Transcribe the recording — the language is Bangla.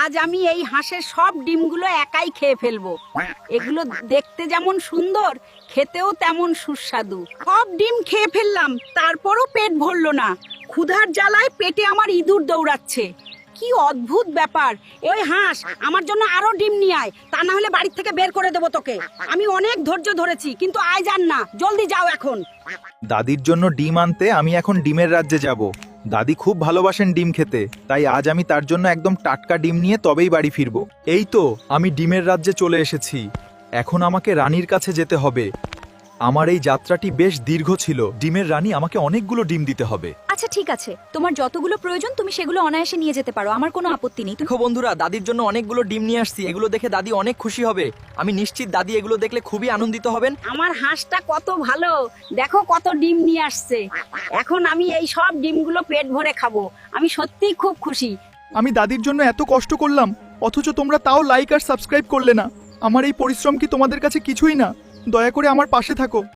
আজ আমি এই হাঁসের সব ডিমগুলো একাই খেয়ে ফেলবো। এগুলো দেখতে যেমন সুন্দর, খেতেও তেমন সুস্বাদু। সব ডিম খেয়ে ফেললাম, তারপরও পেট ভরলো না। ক্ষুধার জ্বালায় পেটে আমার ইঁদুর দৌড়াচ্ছে। কি অদ্ভুত ব্যাপার! ওই হাঁস, আমার জন্য আরো ডিম নিয়ে আয়, তা না হলে বাড়ি থেকে বের করে দেবো তোকে। আমি অনেক ধৈর্য ধরেছি, কিন্তু আয় যান না, জলদি যাও এখন। দাদির জন্য ডিম আনতে আমি এখন ডিমের রাজ্যে যাব। দাদি খুব ভালোবাসেন ডিম খেতে, তাই আজ আমি তার জন্য একদম টাটকা ডিম নিয়ে তবেই বাড়ি ফিরব। এই তো আমি ডিমের রাজ্যে চলে এসেছি। এখন আমাকে রানীর কাছে যেতে হবে। আমার এই যাত্রাটি বেশ দীর্ঘ ছিল। ডিমের রানী আমাকে অনেকগুলো ডিম দিতে হবে। আচ্ছা ঠিক আছে, তোমার যতগুলো প্রয়োজন তুমি সেগুলো অনায়াসে নিয়ে যেতে পারো, আমার কোনো আপত্তি নেই। দেখো বন্ধুরা, দাদির জন্য অনেকগুলো ডিম নিয়ে আসছি। এগুলো দেখে দাদি অনেক খুশি হবে। আমি নিশ্চিত দাদি এগুলো দেখলে খুবই আনন্দিত হবেন। আমার হাঁসটা কত ভালো, দেখো কত ডিম নিয়ে আসছে। এখন আমি এই সব ডিমগুলো পেট ভরে খাবো। আমি সত্যিই খুব খুশি। আমি দাদির জন্য এত কষ্ট করলাম, অথচ তোমরা তাও লাইক আর সাবস্ক্রাইব করলে না। আমার এই পরিশ্রম কি তোমাদের কাছে কিছুই না? দয়া করে আমার পাশে থাকো।